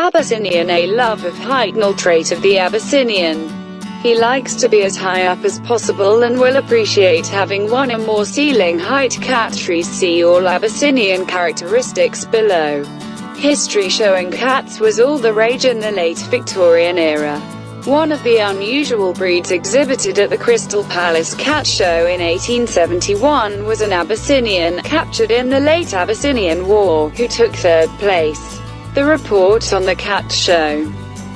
Abyssinian, a love of height, trait of the Abyssinian. He likes to be as high up as possible and will appreciate having one or more ceiling height cat trees. See all Abyssinian characteristics below. History showing cats was all the rage in the late Victorian era. One of the unusual breeds exhibited at the Crystal Palace Cat Show in 1871 was an Abyssinian, captured in the late Abyssinian War, who took third place. The report on the cat show,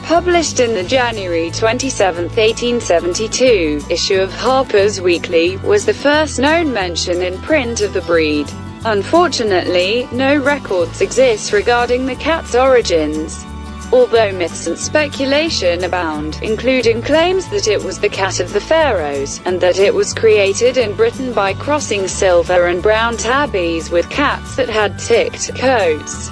published in the January 27, 1872, issue of Harper's Weekly, was the first known mention in print of the breed. Unfortunately, no records exist regarding the cat's origins. Although myths and speculation abound, including claims that it was the cat of the pharaohs, and that it was created in Britain by crossing silver and brown tabbies with cats that had ticked coats.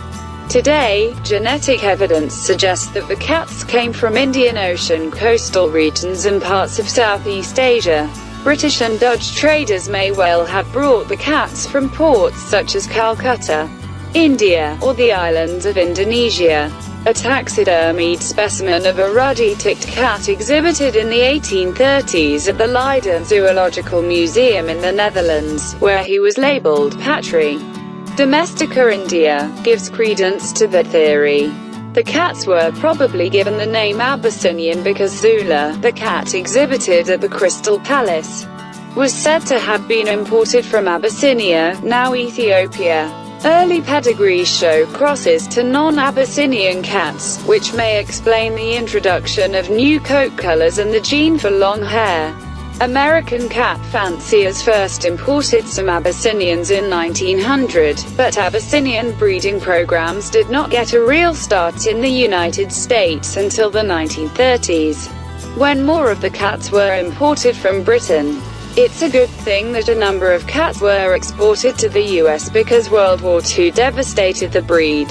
Today, genetic evidence suggests that the cats came from Indian Ocean coastal regions and parts of Southeast Asia. British and Dutch traders may well have brought the cats from ports such as Calcutta, India, or the islands of Indonesia. A taxidermied specimen of a ruddy-ticked cat exhibited in the 1830s at the Leiden Zoological Museum in the Netherlands, where he was labeled Patri Domestica India, gives credence to the theory. The cats were probably given the name Abyssinian because Zula, the cat exhibited at the Crystal Palace, was said to have been imported from Abyssinia, now Ethiopia. Early pedigrees show crosses to non-Abyssinian cats, which may explain the introduction of new coat colors and the gene for long hair. American cat fanciers first imported some Abyssinians in 1900, but Abyssinian breeding programs did not get a real start in the United States until the 1930s, when more of the cats were imported from Britain. It's a good thing that a number of cats were exported to the US because World War II devastated the breed.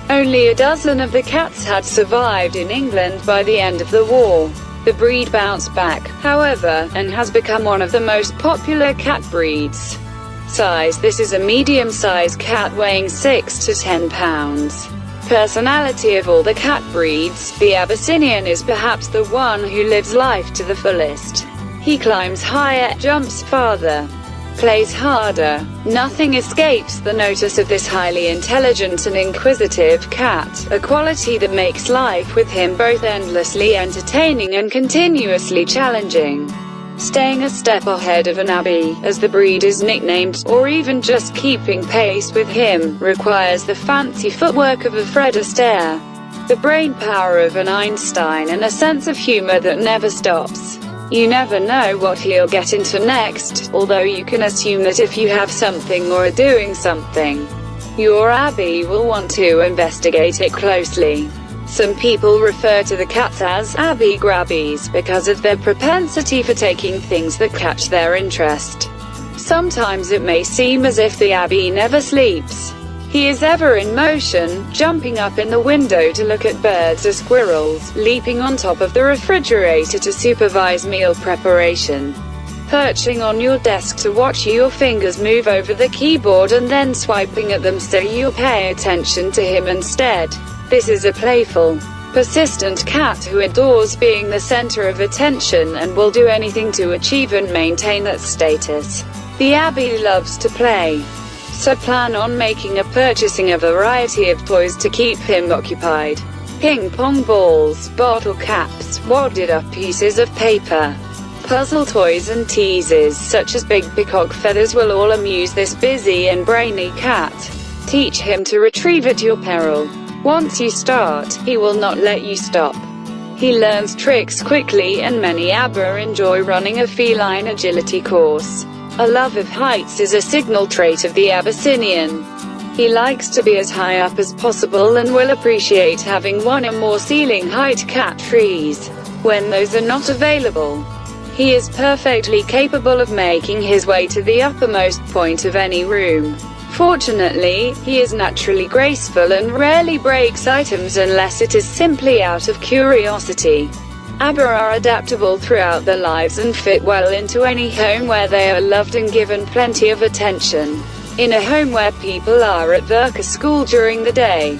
Only a dozen of the cats had survived in England by the end of the war. The breed bounced back, however, and has become one of the most popular cat breeds. Size: this is a medium-sized cat weighing 6 to 10 pounds. Personality: of all the cat breeds, the Abyssinian is perhaps the one who lives life to the fullest. He climbs higher, jumps farther, plays harder. Nothing escapes the notice of this highly intelligent and inquisitive cat, a quality that makes life with him both endlessly entertaining and continuously challenging. Staying a step ahead of an Abby, as the breed is nicknamed, or even just keeping pace with him, requires the fancy footwork of a Fred Astaire, the brain power of an Einstein, and a sense of humor that never stops. You never know what he'll get into next, although you can assume that if you have something or are doing something, your Abby will want to investigate it closely. Some people refer to the cats as Abby Grabbies because of their propensity for taking things that catch their interest. Sometimes it may seem as if the Abby never sleeps. He is ever in motion, jumping up in the window to look at birds or squirrels, leaping on top of the refrigerator to supervise meal preparation, perching on your desk to watch your fingers move over the keyboard and then swiping at them so you pay attention to him instead. This is a playful, persistent cat who adores being the center of attention and will do anything to achieve and maintain that status. The Abby loves to play, so plan on purchasing a variety of toys to keep him occupied. Ping pong balls, bottle caps, wadded up pieces of paper, puzzle toys and teases such as big peacock feathers will all amuse this busy and brainy cat. Teach him to retrieve at your peril. Once you start, he will not let you stop. He learns tricks quickly, and many Abba enjoy running a feline agility course. A love of heights is a signal trait of the Abyssinian. He likes to be as high up as possible and will appreciate having one or more ceiling height cat trees. When those are not available, he is perfectly capable of making his way to the uppermost point of any room. Fortunately, he is naturally graceful and rarely breaks items unless it is simply out of curiosity. Abba are adaptable throughout their lives and fit well into any home where they are loved and given plenty of attention. In a home where people are at work or school during the day,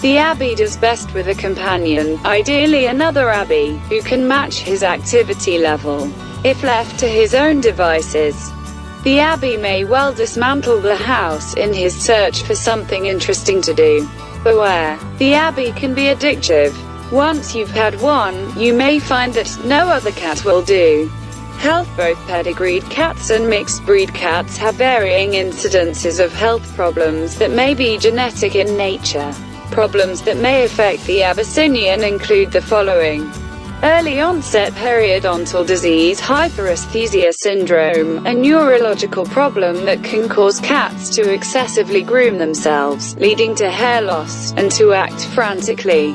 The Abby does best with a companion, ideally another Abby, who can match his activity level. If left to his own devices, the Abby may well dismantle the house in his search for something interesting to do. Beware, the Abby can be addictive. Once you've had one, you may find that no other cat will do. Health. Both pedigreed cats and mixed breed cats have varying incidences of health problems that may be genetic in nature. Problems that may affect the Abyssinian include the following: early onset periodontal disease, hyperesthesia syndrome, a neurological problem that can cause cats to excessively groom themselves, leading to hair loss, and to act frantically,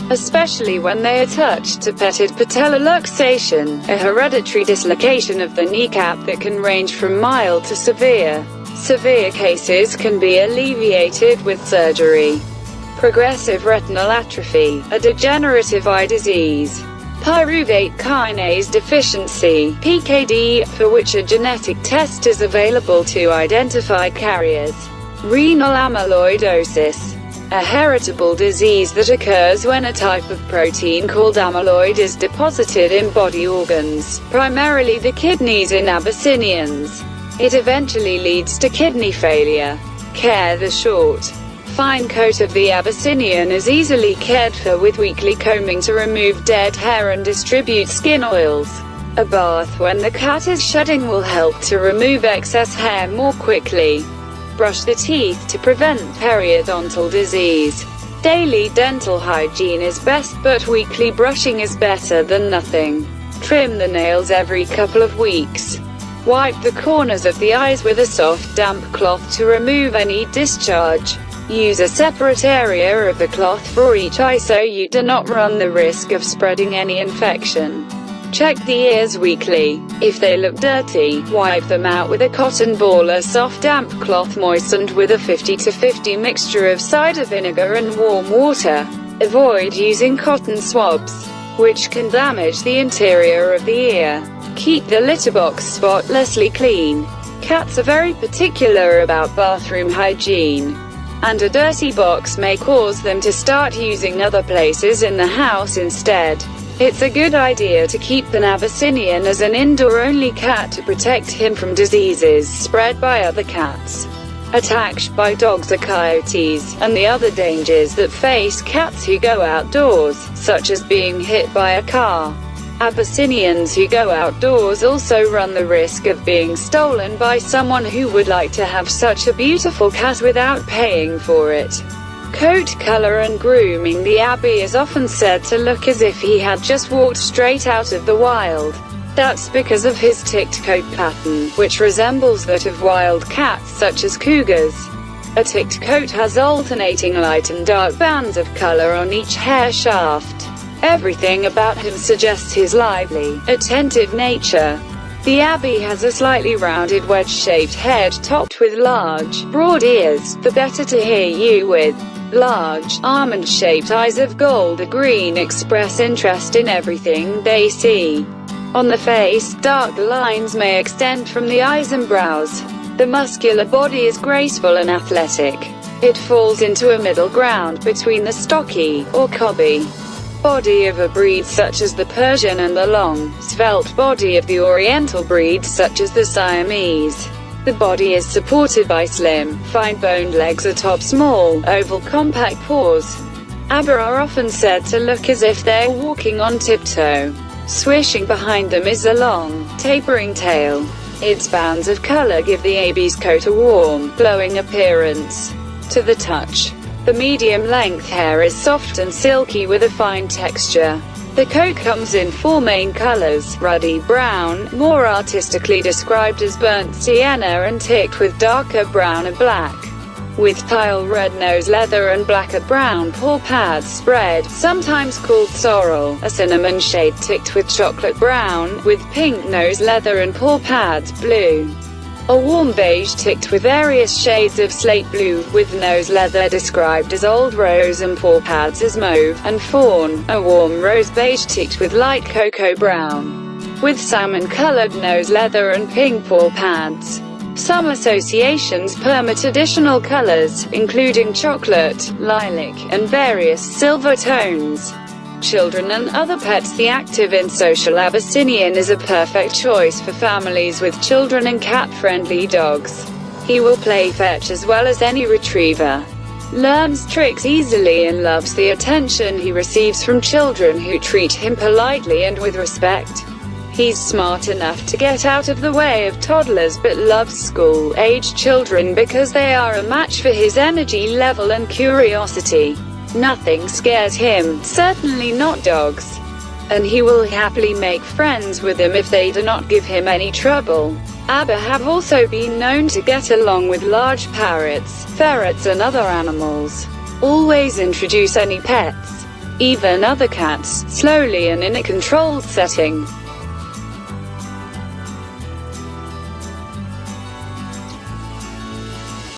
especially when they are touched, to petted patellar luxation, a hereditary dislocation of the kneecap that can range from mild to severe. Severe cases can be alleviated with surgery. Progressive retinal atrophy, a degenerative eye disease. Pyruvate kinase deficiency, PKD, for which a genetic test is available to identify carriers. Renal amyloidosis, a heritable disease that occurs when a type of protein called amyloid is deposited in body organs, primarily the kidneys in Abyssinians. It eventually leads to kidney failure. Care. The short, fine coat of the Abyssinian is easily cared for with weekly combing to remove dead hair and distribute skin oils. A bath when the cat is shedding will help to remove excess hair more quickly. Brush the teeth to prevent periodontal disease. Daily dental hygiene is best, but weekly brushing is better than nothing. Trim the nails every couple of weeks. Wipe the corners of the eyes with a soft, damp cloth to remove any discharge. Use a separate area of the cloth for each eye so you do not run the risk of spreading any infection. Check the ears weekly. If they look dirty, wipe them out with a cotton ball, a soft damp cloth moistened with a 50-50 mixture of cider vinegar and warm water. Avoid using cotton swabs, which can damage the interior of the ear. Keep the litter box spotlessly clean. Cats are very particular about bathroom hygiene, and a dirty box may cause them to start using other places in the house instead. It's a good idea to keep an Abyssinian as an indoor-only cat to protect him from diseases spread by other cats, attacks by dogs or coyotes, and the other dangers that face cats who go outdoors, such as being hit by a car. Abyssinians who go outdoors also run the risk of being stolen by someone who would like to have such a beautiful cat without paying for it. Coat color and grooming. The Abby is often said to look as if he had just walked straight out of the wild. That's because of his ticked coat pattern, which resembles that of wild cats such as cougars. A ticked coat has alternating light and dark bands of color on each hair shaft. Everything about him suggests his lively, attentive nature. The Abby has a slightly rounded wedge-shaped head topped with large, broad ears, the better to hear you with. Large, almond-shaped eyes of gold or green express interest in everything they see. On the face, dark lines may extend from the eyes and brows. The muscular body is graceful and athletic. It falls into a middle ground between the stocky, or cobby, body of a breed such as the Persian and the long, svelte body of the Oriental breeds such as the Siamese. The body is supported by slim, fine-boned legs atop small, oval compact paws. Abba are often said to look as if they're walking on tiptoe. Swishing behind them is a long, tapering tail. Its bands of color give the Abby's coat a warm, glowing appearance. To the touch, the medium-length hair is soft and silky with a fine texture. The coat comes in four main colors: ruddy brown, more artistically described as burnt sienna, and ticked with darker brown or black, with tile red nose leather and black or brown paw pads spread, sometimes called sorrel, a cinnamon shade ticked with chocolate brown, with pink nose leather and paw pads blue. A warm beige ticked with various shades of slate blue, with nose leather described as old rose and paw pads as mauve and fawn. A warm rose beige ticked with light cocoa brown, with salmon-colored nose leather and pink paw pads. Some associations permit additional colors, including chocolate, lilac, and various silver tones. Children and other pets. The active and social Abyssinian is a perfect choice for families with children and cat-friendly dogs. He will play fetch as well as any retriever, learns tricks easily, and loves the attention he receives from children who treat him politely and with respect. He's smart enough to get out of the way of toddlers but loves school-age children because they are a match for his energy level and curiosity. Nothing scares him, certainly not dogs. And he will happily make friends with them if they do not give him any trouble. Abba have also been known to get along with large parrots, ferrets and other animals. Always introduce any pets, even other cats, slowly and in a controlled setting.